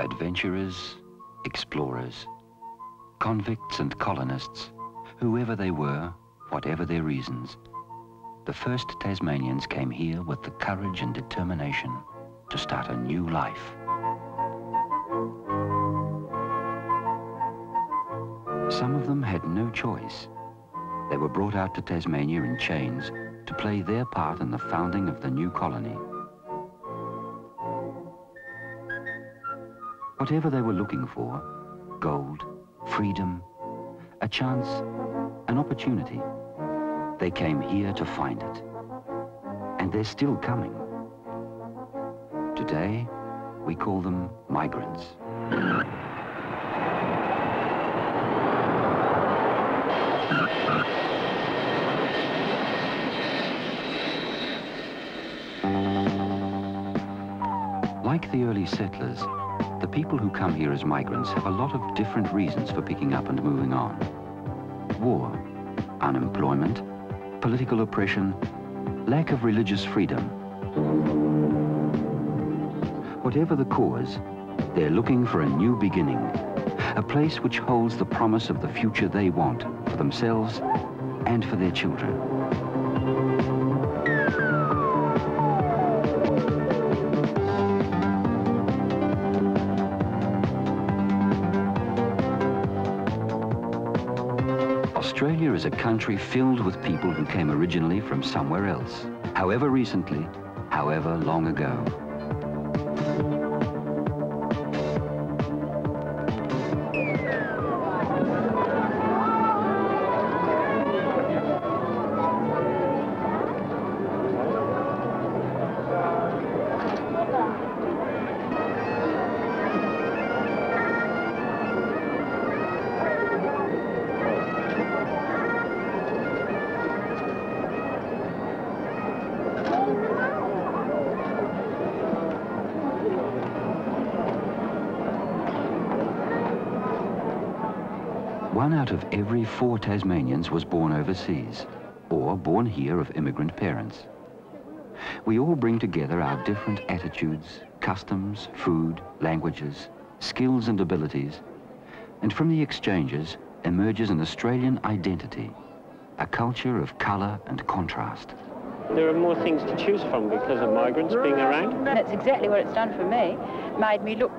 Adventurers, explorers, convicts and colonists, whoever they were, whatever their reasons, the first Tasmanians came here with the courage and determination to start a new life. Some of them had no choice. They were brought out to Tasmania in chains to play their part in the founding of the new colony. Whatever they were looking for, gold, freedom, a chance, an opportunity, they came here to find it. And they're still coming. Today, we call them migrants. Like the early settlers, the people who come here as migrants have a lot of different reasons for picking up and moving on. War, unemployment, political oppression, lack of religious freedom. Whatever the cause, they're looking for a new beginning, a place which holds the promise of the future they want for themselves and for their children. Australia is a country filled with people who came originally from somewhere else, however recently, however long ago. One out of every 4 Tasmanians was born overseas, or born here of immigrant parents. We all bring together our different attitudes, customs, food, languages, skills and abilities, and from the exchanges emerges an Australian identity, a culture of colour and contrast. There are more things to choose from because of migrants being around. That's exactly what it's done for me. Made me look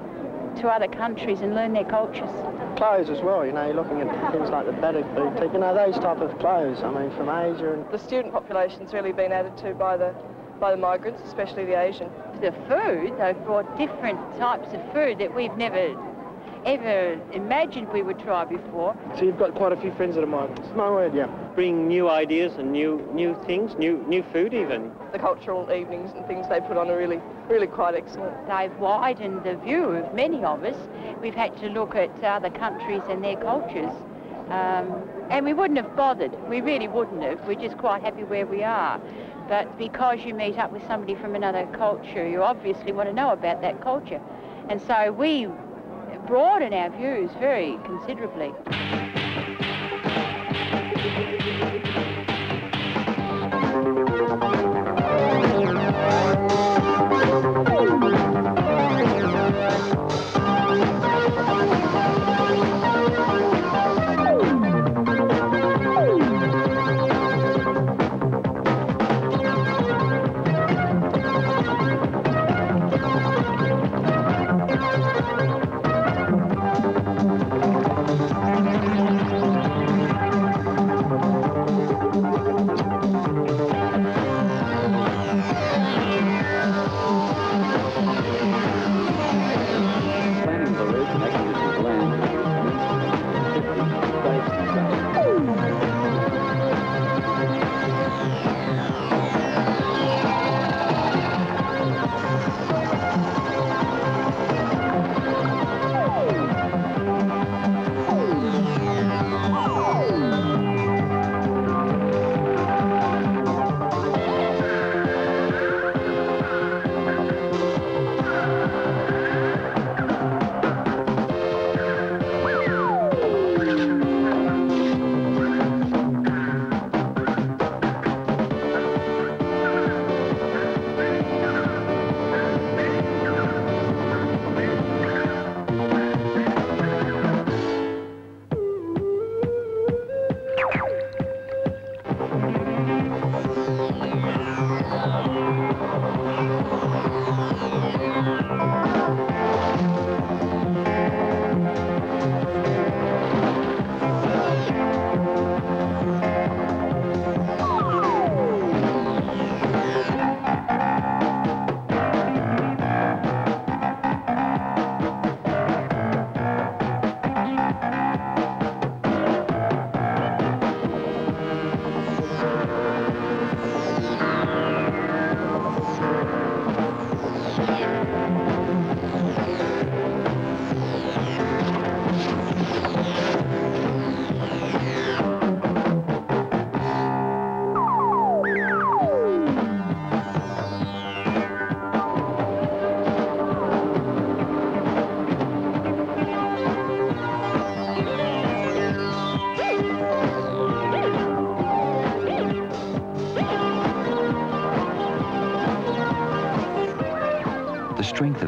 to other countries and learn their cultures. Clothes as well, you know, you're looking at things like the Batik boutique, you know, those type of clothes, I mean, from Asia. And the student population's really been added to by the migrants, especially the Asian. The food, they've brought different types of food that we've never ever imagined we would try before. So you've got quite a few friends that are migrants? My word, yeah. Bring new ideas and new things, new food even. The cultural evenings and things they put on are really quite excellent. They've widened the view of many of us. We've had to look at other countries and their cultures. And we wouldn't have bothered. We really wouldn't have. We're just quite happy where we are. But because you meet up with somebody from another culture, you obviously want to know about that culture. And so we broaden our views very considerably.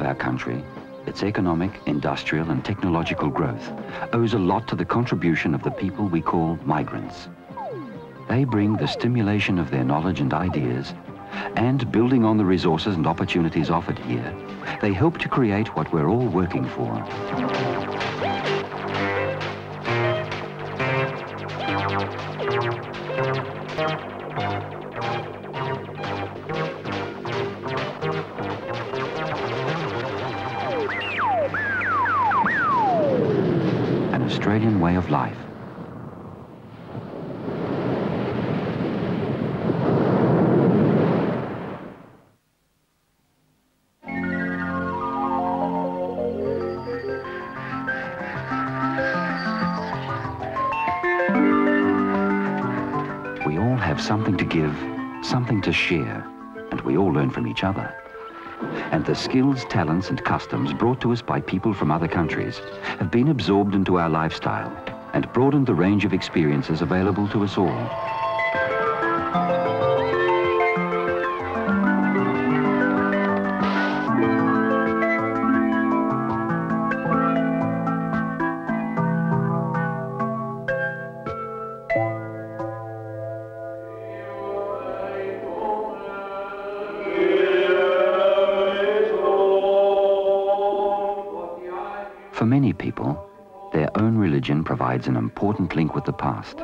our country, its economic, industrial and technological growth, owes a lot to the contribution of the people we call migrants. They bring the stimulation of their knowledge and ideas, and building on the resources and opportunities offered here, they help to create what we're all working for. An Australian way of life. We all have something to give, something to share, and we all learn from each other. And the skills, talents and customs brought to us by people from other countries have been absorbed into our lifestyle and broadened the range of experiences available to us all. For many people, their own religion provides an important link with the past,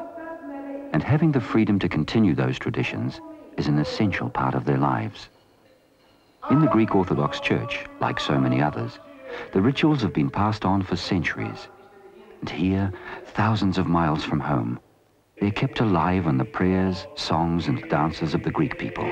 and having the freedom to continue those traditions is an essential part of their lives. In the Greek Orthodox Church, like so many others, the rituals have been passed on for centuries, and here, thousands of miles from home, they're kept alive in the prayers, songs and dances of the Greek people.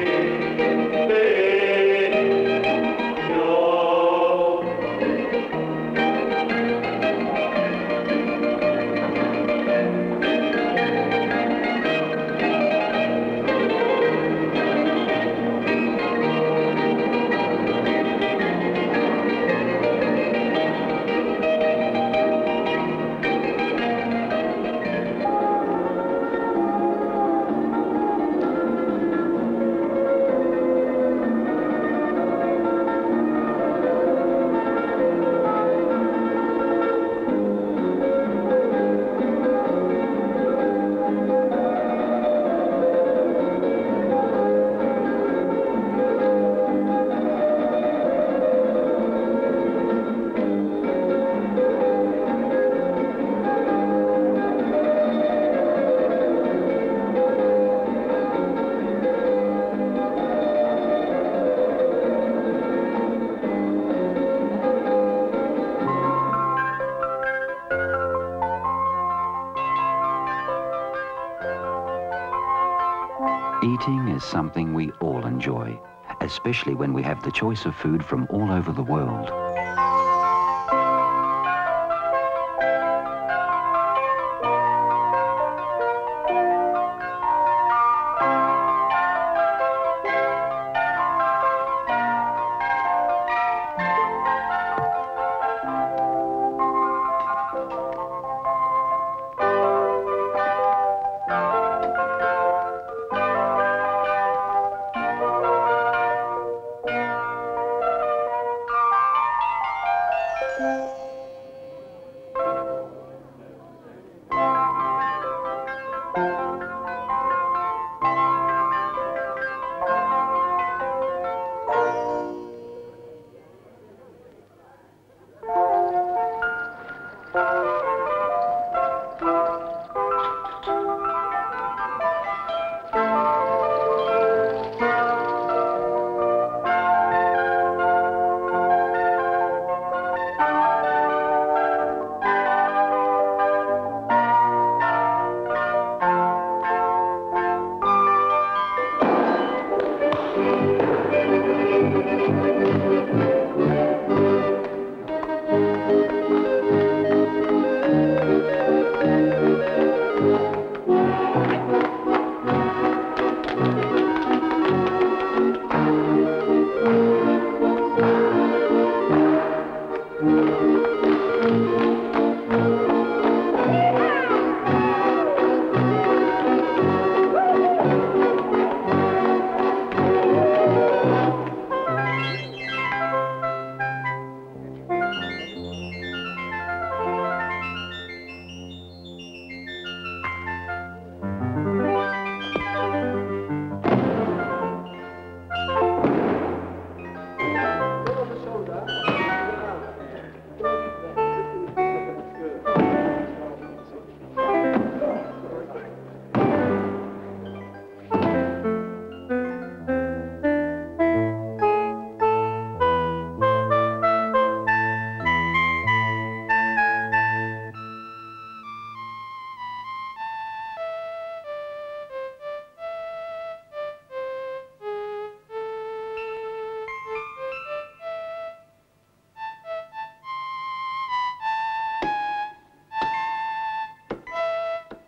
Eating is something we all enjoy, especially when we have the choice of food from all over the world.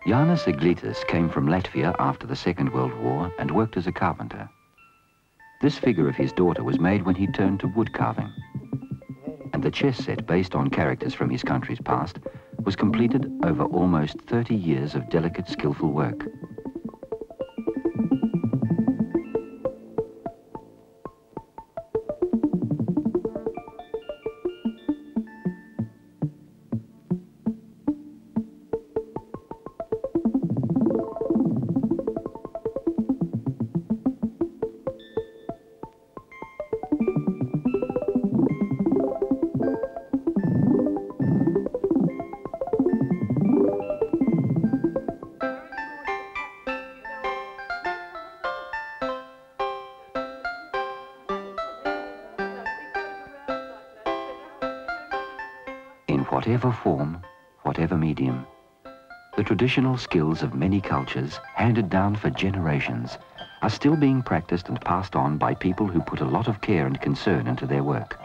Jānis Iglitis came from Latvia after the Second World War and worked as a carpenter. This figure of his daughter was made when he turned to wood carving. And the chess set, based on characters from his country's past, was completed over almost 30 years of delicate, skillful work. Whatever form, whatever medium, the traditional skills of many cultures, handed down for generations, are still being practiced and passed on by people who put a lot of care and concern into their work.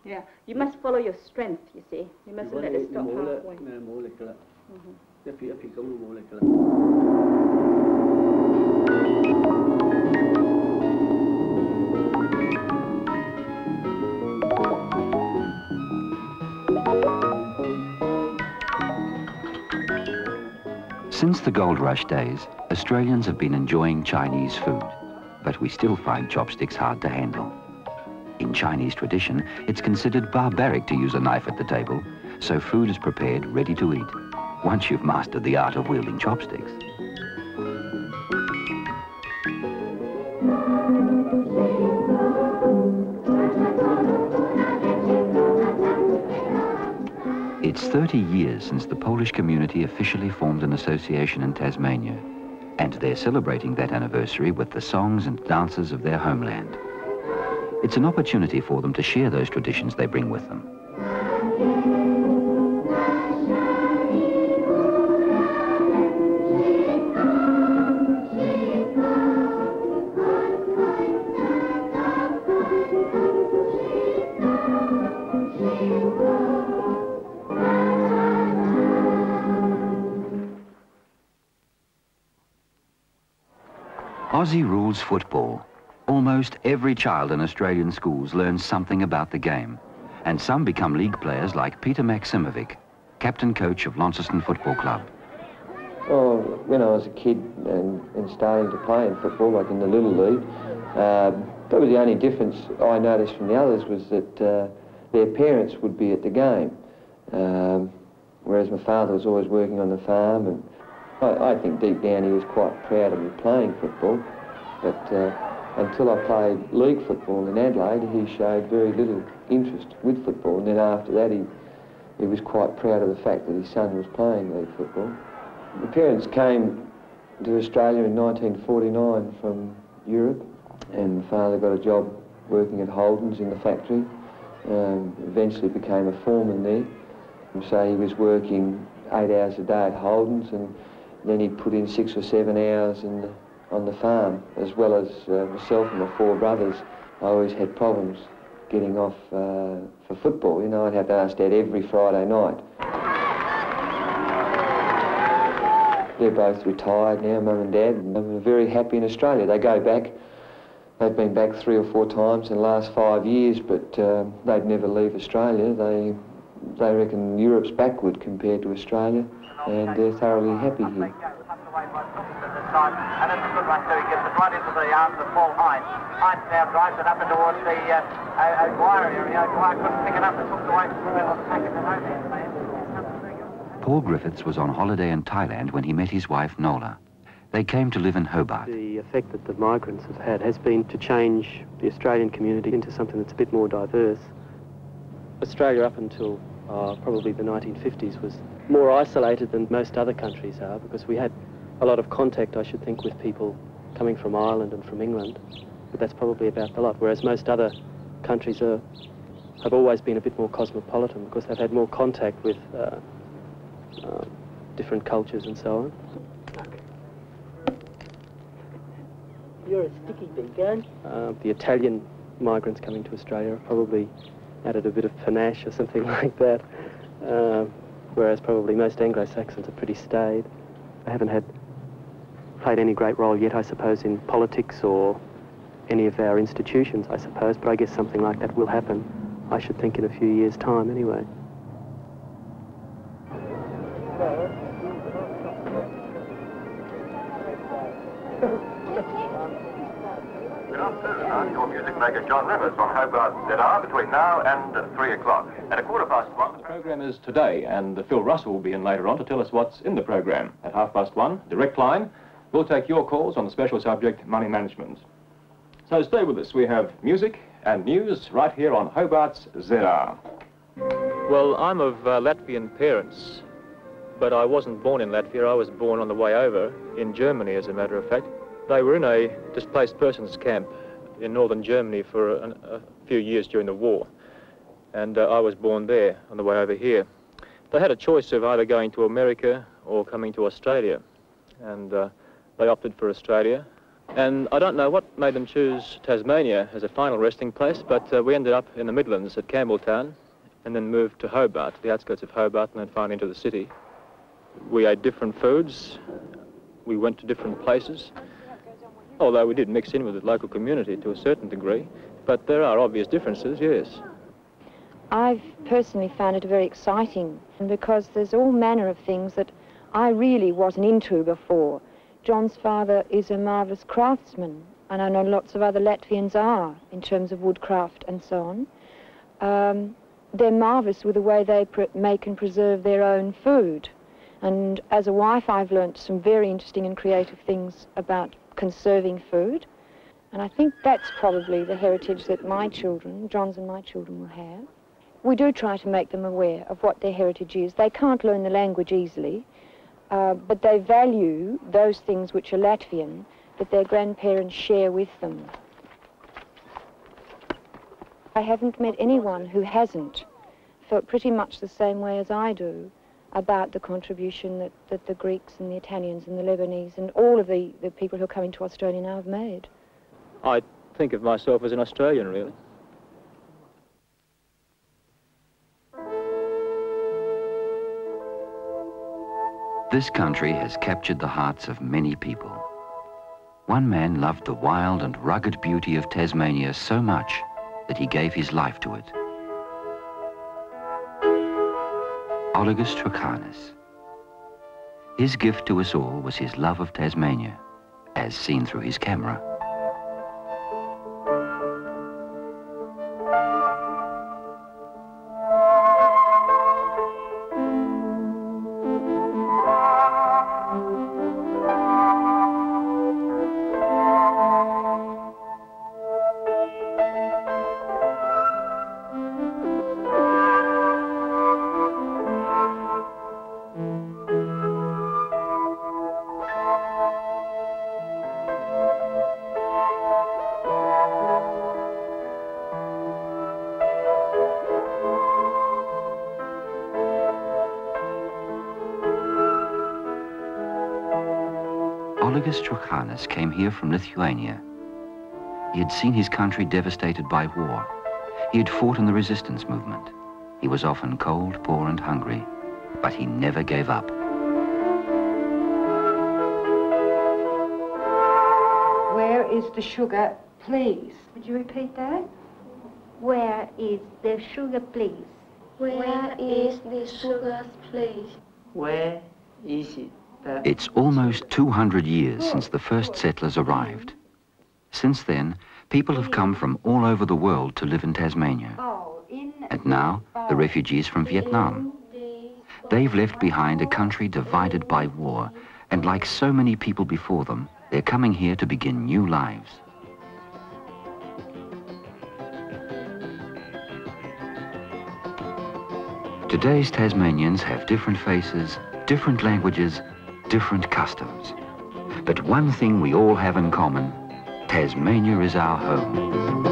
Yeah, you must follow your strength, you see. You mustn't let it stop halfway. Since the gold rush days, Australians have been enjoying Chinese food, but we still find chopsticks hard to handle. In Chinese tradition, it's considered barbaric to use a knife at the table, so food is prepared ready to eat, once you've mastered the art of wielding chopsticks. It's 30 years since the Polish community officially formed an association in Tasmania, and they're celebrating that anniversary with the songs and dances of their homeland. It's an opportunity for them to share those traditions they bring with them. Aussie rules football. Almost every child in Australian schools learns something about the game, and some become league players like Peter Maximovic, captain coach of Launceston Football Club. Well, when I was a kid and starting to play in football, like in the Little League, probably the only difference I noticed from the others was that their parents would be at the game, whereas my father was always working on the farm, and I think deep down he was quite proud of me playing football, but until I played league football in Adelaide, he showed very little interest with football, and then after that he was quite proud of the fact that his son was playing league football. My parents came to Australia in 1949 from Europe, and my father got a job working at Holden's in the factory, eventually became a foreman there, and so he was working 8 hours a day at Holden's, and then he put in 6 or 7 hours on the farm, as well as myself and my 4 brothers. I always had problems getting off for football. You know, I'd have to ask Dad every Friday night. They're both retired now, Mum and Dad, and they're very happy in Australia. They go back. They've been back 3 or 4 times in the last 5 years, but they'd never leave Australia. They reckon Europe's backward compared to Australia, and they're thoroughly happy here. And it's a good one too. He gets it right into the arms of Paul Hines. Hines now drives it up and towards the O'Guire area. O'Guire couldn't pick it up. It took away from the middle of the pack in the home end. Paul Griffiths was on holiday in Thailand when he met his wife, Nola. They came to live in Hobart. The effect that the migrants have had has been to change the Australian community into something that's a bit more diverse. Australia up until probably the 1950s was more isolated than most other countries are, because we had a lot of contact, I should think, with people coming from Ireland and from England, but that's probably about the lot, whereas most other countries have always been a bit more cosmopolitan because they've had more contact with different cultures and so on. You're a sticky big gun. The Italian migrants coming to Australia have probably added a bit of panache or something like that, whereas probably most Anglo-Saxons are pretty staid. They haven't played any great role yet, I suppose, in politics or any of our institutions, I suppose, but I guess something like that will happen, I should think, in a few years' time anyway. Your music maker John Rivers on Hobart ZR between now and 3 o'clock. At 1:15. The program is today, and Phil Russell will be in later on to tell us what's in the program. At 1:30, direct line, we'll take your calls on the special subject, money management. So stay with us. We have music and news right here on Hobart's ZR. Well, I'm of Latvian parents, but I wasn't born in Latvia. I was born on the way over in Germany, as a matter of fact. They were in a displaced persons camp in northern Germany for a few years during the war, and I was born there on the way over here. They had a choice of either going to America or coming to Australia, and they opted for Australia. And I don't know what made them choose Tasmania as a final resting place, but we ended up in the Midlands at Campbelltown and then moved to Hobart, the outskirts of Hobart, and then finally into the city. We ate different foods, we went to different places, although we did mix in with the local community to a certain degree, but there are obvious differences, yes. I've personally found it very exciting because there's all manner of things that I really wasn't into before. John's father is a marvellous craftsman, and I know lots of other Latvians are in terms of woodcraft and so on. They're marvellous with the way they make and preserve their own food. And as a wife, I've learnt some very interesting and creative things about conserving food. And I think that's probably the heritage that my children, John's and my children, will have. We do try to make them aware of what their heritage is. They can't learn the language easily, but they value those things which are Latvian that their grandparents share with them. I haven't met anyone who hasn't felt pretty much the same way as I do about the contribution that the Greeks and the Italians and the Lebanese and all of the people who are coming to Australia now have made. I think of myself as an Australian, really. This country has captured the hearts of many people. One man loved the wild and rugged beauty of Tasmania so much that he gave his life to it. Olagus Trukhanis. His gift to us all was his love of Tasmania, as seen through his camera. Olagus Trukhanis came here from Lithuania. He had seen his country devastated by war. He had fought in the resistance movement. He was often cold, poor and hungry, but he never gave up. Where is the sugar, please? Would you repeat that? Where is the sugar, please? Where is the sugar, please? Where is it? It's almost 200 years since the first settlers arrived. Since then, people have come from all over the world to live in Tasmania. And now, the refugees from Vietnam. They've left behind a country divided by war, and like so many people before them, they're coming here to begin new lives. Today's Tasmanians have different faces, different languages, different customs. But one thing we all have in common: Tasmania is our home.